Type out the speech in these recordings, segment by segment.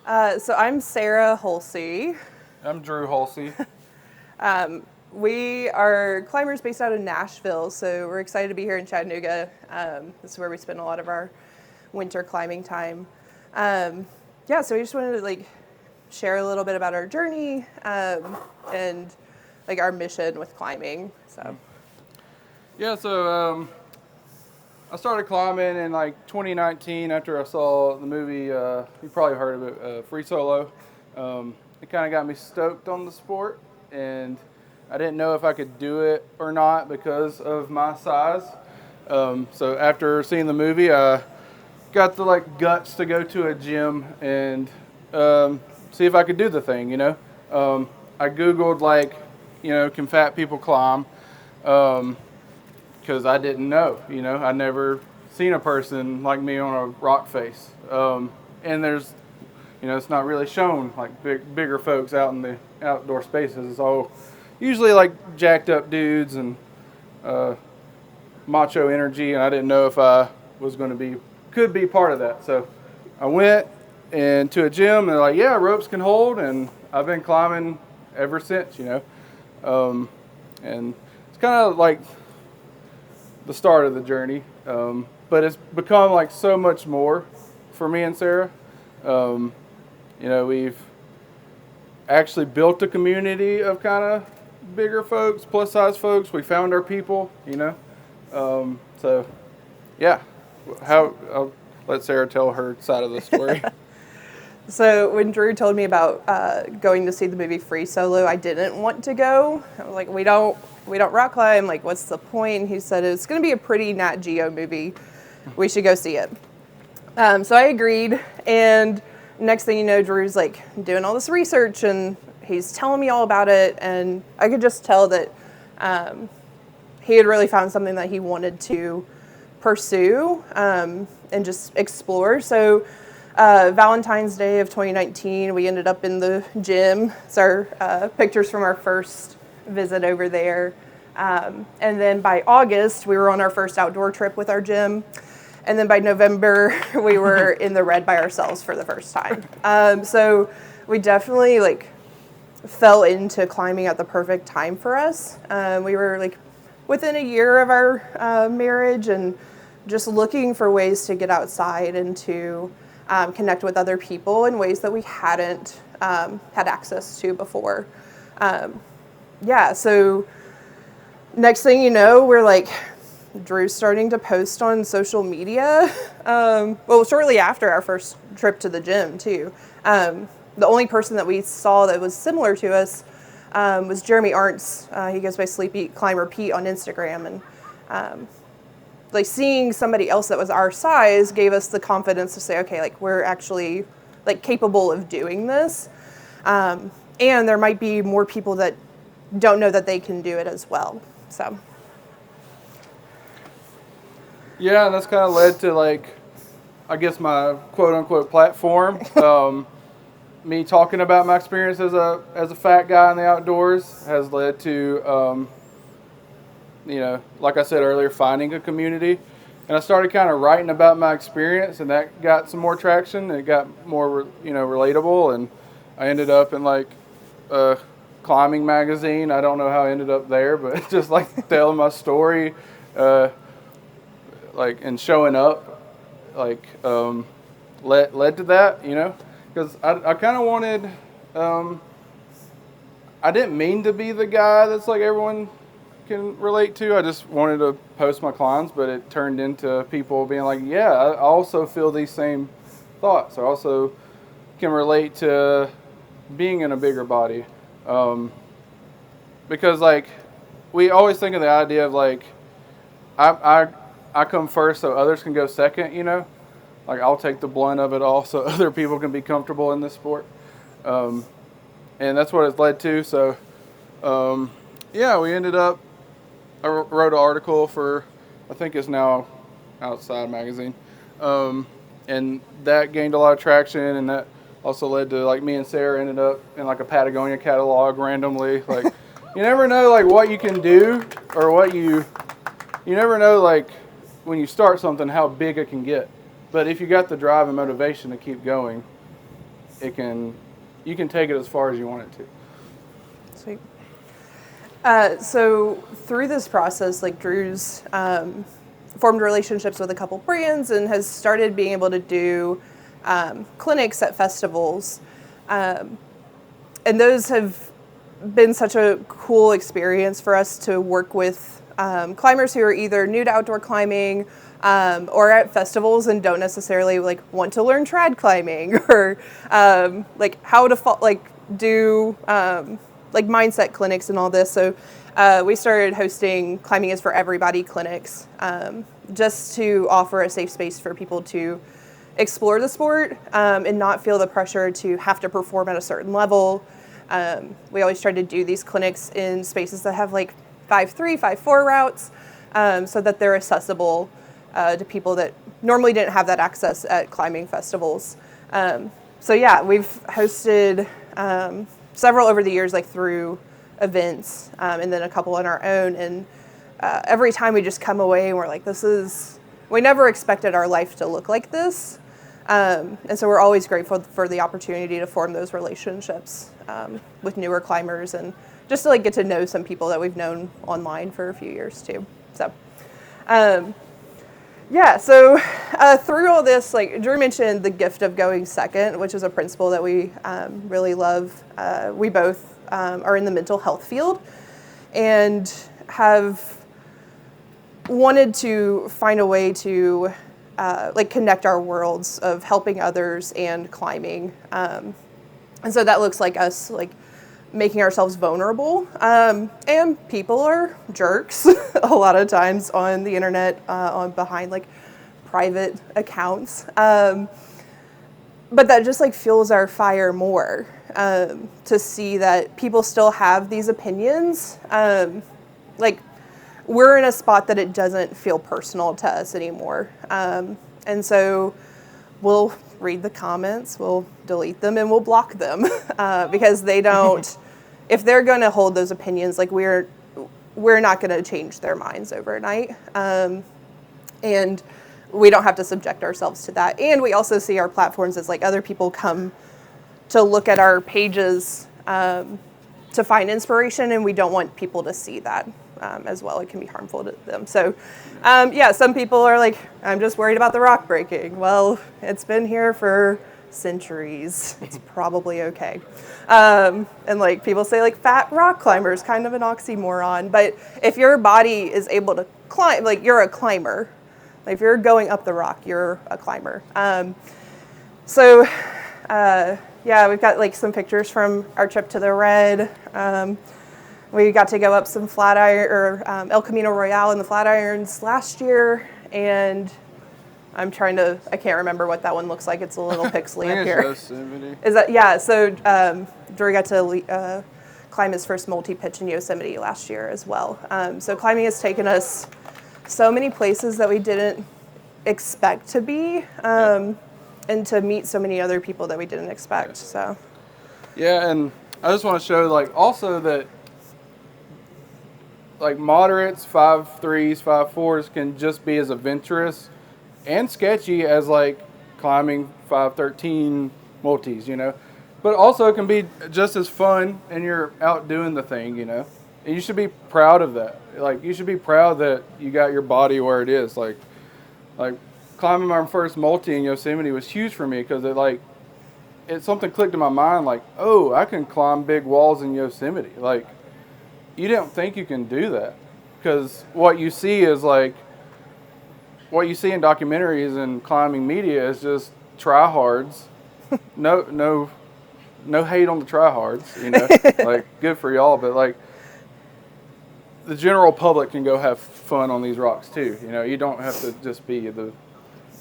So I'm Sarah Hulsey. I'm Drew Hulsey. We are climbers based out of Nashville, so we're excited to be here in Chattanooga. This is where we spend a lot of our winter climbing time. So we just wanted to share a little bit about our journey and our mission with climbing. So I started climbing in 2019 after I saw the movie. You probably heard of it, Free Solo. It kind of got me stoked on the sport, and I didn't know if I could do it or not because of my size. So after seeing the movie, I got the guts to go to a gym and see if I could do the thing. I googled can fat people climb? Because I didn't know. I never seen a person like me on a rock face. And there's, it's not really shown bigger folks out in the outdoor spaces. It's all usually jacked up dudes and macho energy, and I didn't know if I was going to could be part of that. So I went into a gym, and they're like, yeah, ropes can hold, and I've been climbing ever since, and it's kind of like the start of the journey, but it's become so much more for me and Sarah. We've actually built a community of kind of bigger folks, plus size folks. We found our people, so yeah. I'll let Sarah tell her side of the story. So when Drew told me about going to see the movie Free Solo, I didn't want to go. I was like, we don't rock climb. What's the point? He said it's going to be a pretty Nat Geo movie. We should go see it. So I agreed, and next thing you know, Drew's doing all this research, and he's telling me all about it, and I could just tell that he had really found something that he wanted to pursue and just explore. So Valentine's Day of 2019, we ended up in the gym. It's our pictures from our first visit over there. And then by August, we were on our first outdoor trip with our gym. And then by November, we were in the red by ourselves for the first time. So we definitely fell into climbing at the perfect time for us. We were within a year of our marriage, and just looking for ways to get outside and to connect with other people in ways that we hadn't had access to before. So next thing you know, we're Drew's starting to post on social media. Shortly after our first trip to the gym too. The only person that we saw that was similar to us was Jeremy Arntz. He goes by Sleepy Climber Pete on Instagram, and seeing somebody else that was our size gave us the confidence to say, okay, we're actually capable of doing this. And there might be more people that don't know that they can do it as well. So. Yeah, and that's kind of led to I guess my quote unquote platform. Me talking about my experience as a fat guy in the outdoors has led to like I said earlier, finding a community. And I started kind of writing about my experience, and that got some more traction. It got more, relatable, and I ended up in a climbing magazine. I don't know how I ended up there, but just telling my story, and showing up, led to that, because I kind of wanted, I didn't mean to be the guy that's everyone can relate to. I just wanted to post my climbs, but it turned into people being yeah, I also feel these same thoughts. I also can relate to being in a bigger body. Because we always think of the idea of I come first so others can go second, I'll take the blunt of it all so other people can be comfortable in this sport. And that's what it's led to. So, we ended up, I wrote an article for, I think it's now Outside Magazine. And that gained a lot of traction, and that also led to me and Sarah ended up in a Patagonia catalog randomly. You never know what you can do, or you never know when you start something how big it can get. But if you got the drive and motivation to keep going, you can take it as far as you want it to. Sweet. So through this process, like Drew's formed relationships with a couple brands and has started being able to do clinics at festivals. And those have been such a cool experience for us to work with climbers who are either new to outdoor climbing or at festivals and don't necessarily like want to learn trad climbing or like how to do like mindset clinics and all this. So we started hosting Climbing is for Everybody clinics just to offer a safe space for people to explore the sport and not feel the pressure to have to perform at a certain level. We always try to do these clinics in spaces that have like 5-3, 5-4 routes so that they're accessible to people that normally didn't have that access at climbing festivals. So yeah, we've hosted several over the years, like through events and then a couple on our own. And every time we just come away and we're like, we never expected our life to look like this. And so we're always grateful for the opportunity to form those relationships with newer climbers and just to like get to know some people that we've known online for a few years too. So, yeah, so through all this, like Drew mentioned the gift of going second, which is a principle that we really love. We both are in the mental health field and have wanted to find a way to like connect our worlds of helping others and climbing. And so that looks like us like making ourselves vulnerable. And people are jerks a lot of times on the internet, behind like private accounts. But that just like fuels our fire more to see that people still have these opinions. Like we're in a spot that it doesn't feel personal to us anymore. And so we'll read the comments, we'll delete them, and we'll block them because they don't, if they're going to hold those opinions, like we're not going to change their minds overnight. And we don't have to subject ourselves to that. And we also see our platforms as like other people come to look at our pages to find inspiration, and we don't want people to see that as well. It can be harmful to them. So yeah, some people are like, I'm just worried about the rock breaking. Well, it's been here for centuries. It's probably okay. And like people say like fat rock climber is kind of an oxymoron, but if your body is able to climb, like you're a climber. Like if you're going up the rock, you're a climber. So yeah, we've got like some pictures from our trip to the Red. We got to go up some Flatiron or El Camino Royale in the Flatirons last year, and I can't remember what that one looks like. It's a little pixely up here. Yosemite. Is that, yeah, so Drew got to climb his first multi-pitch in Yosemite last year as well. So climbing has taken us so many places that we didn't expect to be, and to meet so many other people that we didn't expect, so. Yeah, and I just want to show like also that like moderates, 5.3s, 5.4s can just be as adventurous and sketchy as like climbing 5.13 multis, you know. But also it can be just as fun and you're out doing the thing, you know. And you should be proud of that. Like you should be proud that you got your body where it is. Like climbing my first multi in Yosemite was huge for me because something clicked in my mind like, oh, I can climb big walls in Yosemite. Like you don't think you can do that because what you see is like what you see in documentaries and climbing media is just tryhards. No hate on the tryhards, you know. Like good for y'all, but like the general public can go have fun on these rocks too. You know, you don't have to just be the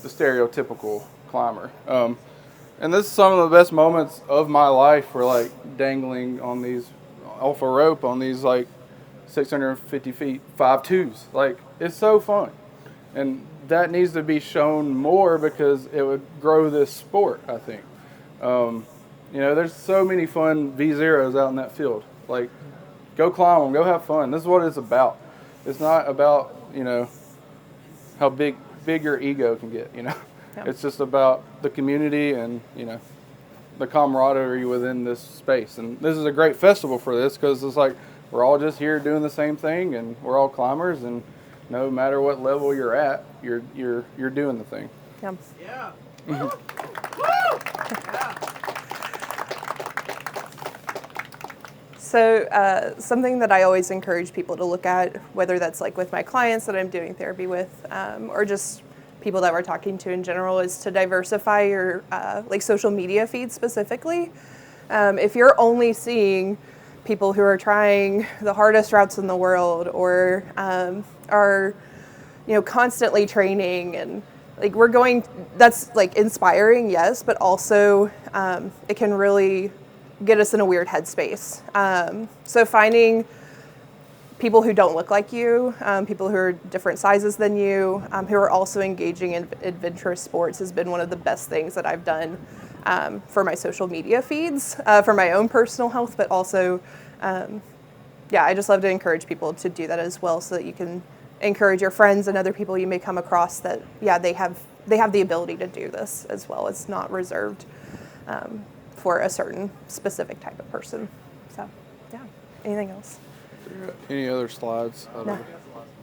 stereotypical climber. And this is some of the best moments of my life for like dangling on these off a rope on these like 650 feet 5.2s. Like it's so fun, and that needs to be shown more because it would grow this sport, I think. You know, there's so many fun V0s out in that field. Like go climb them, go have fun. This is what it's about. It's not about, you know, how big your ego can get, you know. Yeah. It's just about the community and, you know. the camaraderie within this space. And this is a great festival for this because it's like we're all just here doing the same thing, and we're all climbers, and no matter what level you're at, you're doing the thing. Yeah. Yeah. Mhm. Woo! Yeah. So something that I always encourage people to look at, whether that's like with my clients that I'm doing therapy with, or just people that we're talking to in general, is to diversify your like social media feed specifically. If you're only seeing people who are trying the hardest routes in the world, or are, you know, constantly training, and like that's like inspiring, yes, but also it can really get us in a weird headspace. So finding people who don't look like you, people who are different sizes than you, who are also engaging in adventurous sports has been one of the best things that I've done for my social media feeds, for my own personal health, but also, yeah, I just love to encourage people to do that as well, so that you can encourage your friends and other people you may come across that, yeah, they have the ability to do this as well. It's not reserved for a certain specific type of person. So, yeah. Anything else? Any other slides? No.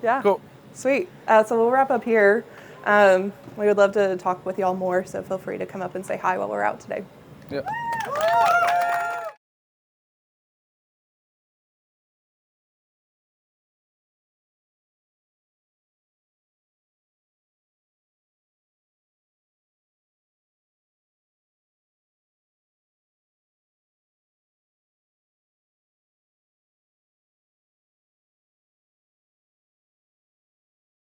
Yeah. Cool. Sweet. So we'll wrap up here. We would love to talk with y'all more, so feel free to come up and say hi while we're out today. Yep.